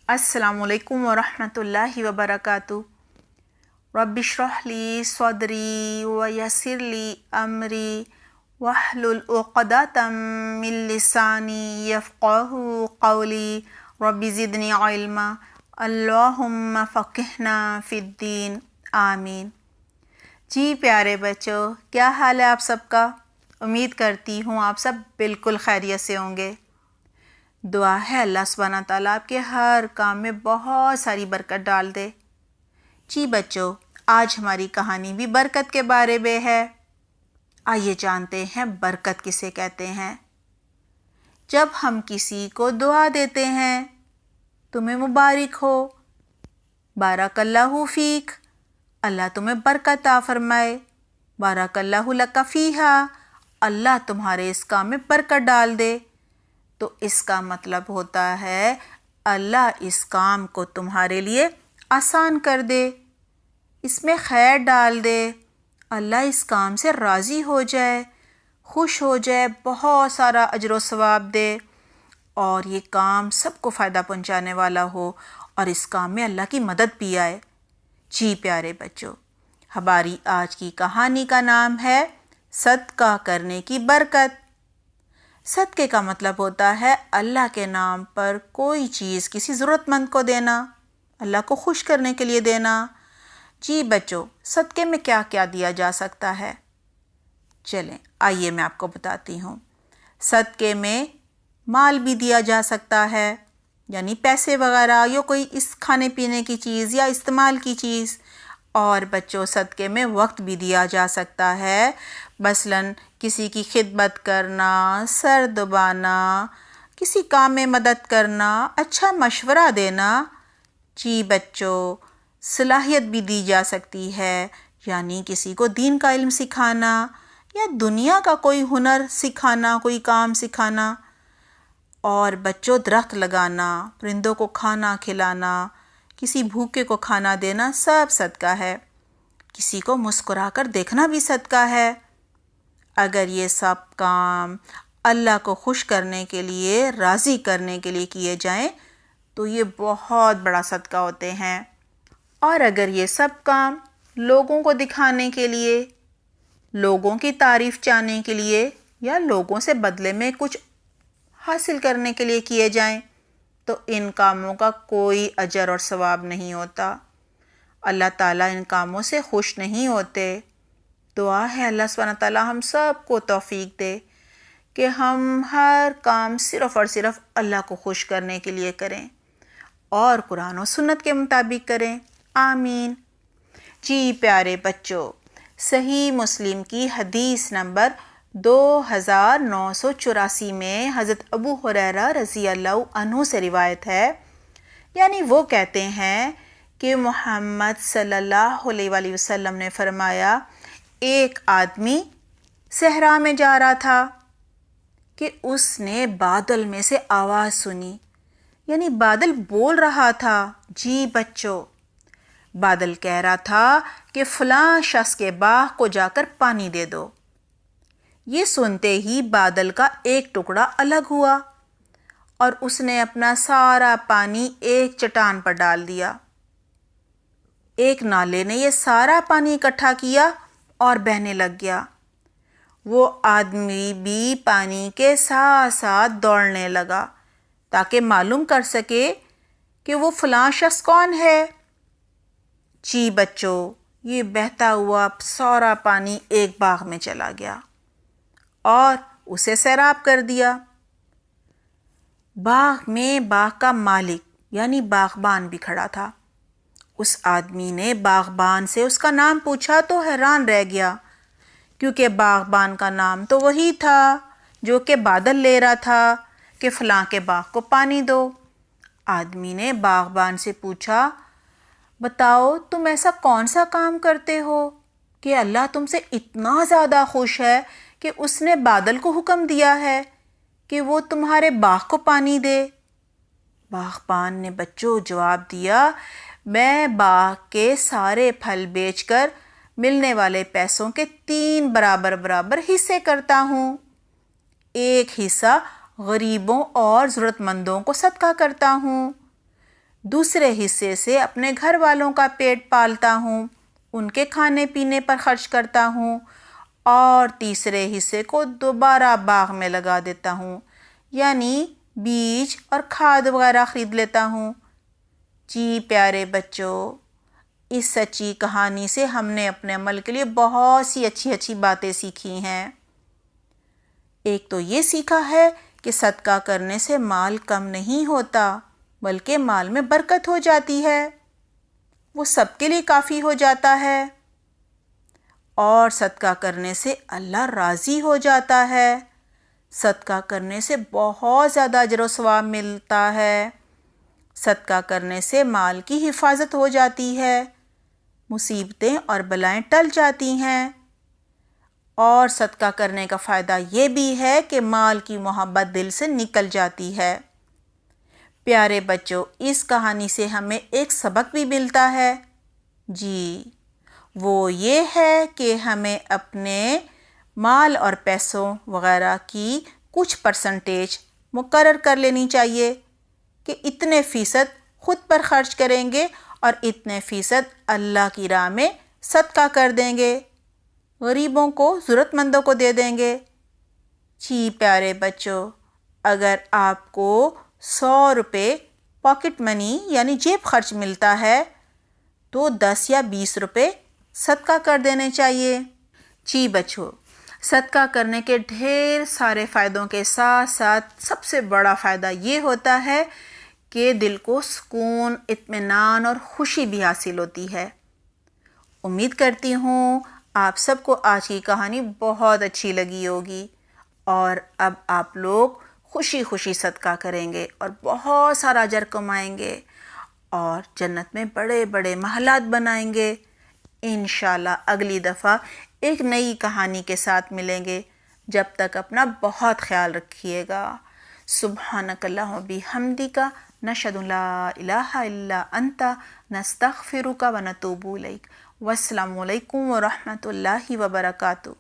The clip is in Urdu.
السلام علیکم ورحمۃ اللہ وبرکاتہ۔ رب اشرح لی صدری ویسر لی امری واحلل عقدۃ من لسانی یفقہوا قولی رب زدنی علما اللہم فقہنا فی الدین آمین۔ جی پیارے بچوں، کیا حال ہے آپ سب کا؟ امید کرتی ہوں آپ سب بالکل خیریت سے ہوں گے۔ دعا ہے اللہ سبحانہ تعالیٰ آپ کے ہر کام میں بہت ساری برکت ڈال دے۔ جی بچوں، آج ہماری کہانی بھی برکت کے بارے میں ہے۔ آئیے جانتے ہیں برکت کسے کہتے ہیں۔ جب ہم کسی کو دعا دیتے ہیں، تمہیں مبارک ہو، بارک اللہ فیک، اللہ تمہیں برکت عطا فرمائے، بارک اللہ لک فیہا، اللہ تمہارے اس کام میں برکت ڈال دے، تو اس کا مطلب ہوتا ہے اللہ اس کام کو تمہارے لیے آسان کر دے، اس میں خیر ڈال دے، اللہ اس کام سے راضی ہو جائے، خوش ہو جائے، بہت سارا اجر و ثواب دے، اور یہ کام سب کو فائدہ پہنچانے والا ہو، اور اس کام میں اللہ کی مدد بھی آئے۔ جی پیارے بچوں، ہماری آج کی کہانی کا نام ہے صدقہ کرنے کی برکت۔ صدقے کا مطلب ہوتا ہے اللہ کے نام پر کوئی چیز کسی ضرورت مند کو دینا، اللہ کو خوش کرنے کے لیے دینا۔ جی بچوں، صدقے میں کیا کیا دیا جا سکتا ہے؟ چلیں آئیے میں آپ کو بتاتی ہوں۔ صدقے میں مال بھی دیا جا سکتا ہے، یعنی پیسے وغیرہ، یا کوئی اس کھانے پینے کی چیز یا استعمال کی چیز۔ اور بچوں، صدقے میں وقت بھی دیا جا سکتا ہے، مثلاً کسی کی خدمت کرنا، سر دبانا، کسی کام میں مدد کرنا، اچھا مشورہ دینا۔ جی بچوں، صلاحیت بھی دی جا سکتی ہے، یعنی کسی کو دین کا علم سکھانا یا دنیا کا کوئی ہنر سکھانا، کوئی کام سکھانا۔ اور بچوں، درخت لگانا، پرندوں کو کھانا کھلانا، کسی بھوکے کو کھانا دینا، سب صدقہ ہے۔ کسی کو مسکرا کر دیکھنا بھی صدقہ ہے۔ اگر یہ سب کام اللہ کو خوش کرنے کے لیے، راضی کرنے کے لیے کیے جائیں تو یہ بہت بڑا صدقہ ہوتے ہیں۔ اور اگر یہ سب کام لوگوں کو دکھانے کے لیے، لوگوں کی تعریف چاہنے کے لیے، یا لوگوں سے بدلے میں کچھ حاصل کرنے کے لیے کیے جائیں تو ان کاموں کا کوئی اجر اور ثواب نہیں ہوتا۔ اللہ تعالیٰ ان کاموں سے خوش نہیں ہوتے۔ دعا ہے اللہ سبحانہ تعالیٰ ہم سب کو توفیق دے کہ ہم ہر کام صرف اور صرف اللہ کو خوش کرنے کے لیے کریں اور قرآن و سنت کے مطابق کریں۔ آمین۔ جی پیارے بچوں، صحیح مسلم کی حدیث نمبر 2984 میں حضرت ابو ہریرہ رضی اللہ عنہ سے روایت ہے، یعنی وہ کہتے ہیں کہ محمد صلی اللہ علیہ وآلہ وسلم نے فرمایا، ایک آدمی صحرا میں جا رہا تھا کہ اس نے بادل میں سے آواز سنی، یعنی بادل بول رہا تھا۔ جی بچوں، بادل کہہ رہا تھا کہ فلاں شخص کے باغ کو جا کر پانی دے دو۔ یہ سنتے ہی بادل کا ایک ٹکڑا الگ ہوا اور اس نے اپنا سارا پانی ایک چٹان پر ڈال دیا۔ ایک نالے نے یہ سارا پانی اکٹھا کیا اور بہنے لگ گیا۔ وہ آدمی بھی پانی کے ساتھ ساتھ دوڑنے لگا تاکہ معلوم کر سکے کہ وہ فلاں شخص کون ہے۔ جی بچوں، یہ بہتا ہوا سارا پانی ایک باغ میں چلا گیا اور اسے سیراب کر دیا۔ باغ میں باغ کا مالک یعنی باغبان بھی کھڑا تھا۔ اس آدمی نے باغبان سے اس کا نام پوچھا تو حیران رہ گیا، کیونکہ باغبان کا نام تو وہی تھا جو کہ بادل لے رہا تھا کہ فلاں کے باغ کو پانی دو۔ آدمی نے باغبان سے پوچھا، بتاؤ تم ایسا کون سا کام کرتے ہو کہ اللہ تم سے اتنا زیادہ خوش ہے کہ اس نے بادل کو حکم دیا ہے کہ وہ تمہارے باغ کو پانی دے؟ باغبان نے بچوں جواب دیا، میں باغ کے سارے پھل بیچ کر ملنے والے پیسوں کے 3 برابر حصے کرتا ہوں۔ ایک حصہ غریبوں اور ضرورت مندوں کو صدقہ کرتا ہوں، دوسرے حصے سے اپنے گھر والوں کا پیٹ پالتا ہوں، ان کے کھانے پینے پر خرچ کرتا ہوں، اور تیسرے حصے کو دوبارہ باغ میں لگا دیتا ہوں، یعنی بیج اور کھاد وغیرہ خرید لیتا ہوں۔ جی پیارے بچوں، اس سچی کہانی سے ہم نے اپنے عمل کے لیے بہت سی اچھی باتیں سیکھی ہیں۔ ایک تو یہ سیکھا ہے کہ صدقہ کرنے سے مال کم نہیں ہوتا، بلکہ مال میں برکت ہو جاتی ہے، وہ سب کے لیے کافی ہو جاتا ہے، اور صدقہ کرنے سے اللہ راضی ہو جاتا ہے۔ صدقہ کرنے سے بہت زیادہ اجر و ثواب ملتا ہے۔ صدقہ کرنے سے مال کی حفاظت ہو جاتی ہے، مصیبتیں اور بلائیں ٹل جاتی ہیں، اور صدقہ کرنے کا فائدہ یہ بھی ہے کہ مال کی محبت دل سے نکل جاتی ہے۔ پیارے بچوں، اس کہانی سے ہمیں ایک سبق بھی ملتا ہے، جی وہ یہ ہے کہ ہمیں اپنے مال اور پیسوں وغیرہ کی کچھ پرسنٹیج مقرر کر لینی چاہیے کہ اتنے فیصد خود پر خرچ کریں گے اور اتنے فیصد اللہ کی راہ میں صدقہ کر دیں گے، غریبوں کو، ضرورت مندوں کو دے دیں گے۔ جی پیارے بچوں، اگر آپ کو 100 روپے پاکٹ منی یعنی جیب خرچ ملتا ہے تو 10 یا 20 روپے صدقہ کر دینے چاہیے۔ جی بچوں، صدقہ کرنے کے ڈھیر سارے فائدوں کے ساتھ ساتھ سب سے بڑا فائدہ یہ ہوتا ہے کہ دل کو سکون، اطمینان اور خوشی بھی حاصل ہوتی ہے۔ امید کرتی ہوں آپ سب کو آج کی کہانی بہت اچھی لگی ہوگی، اور اب آپ لوگ خوشی خوشی صدقہ کریں گے اور بہت سارا اجر کمائیں گے اور جنت میں بڑے بڑے محلات بنائیں گے۔ انشاءاللہ اگلی دفعہ ایک نئی کہانی کے ساتھ ملیں گے۔ جب تک اپنا بہت خیال رکھیے گا۔ سبحانک اللہم بحمدک، نشہد ان لا الہ الا انت، نستغفرک و نتوب الیک۔ والسلام علیکم ورحمۃ اللہ وبرکاتہ۔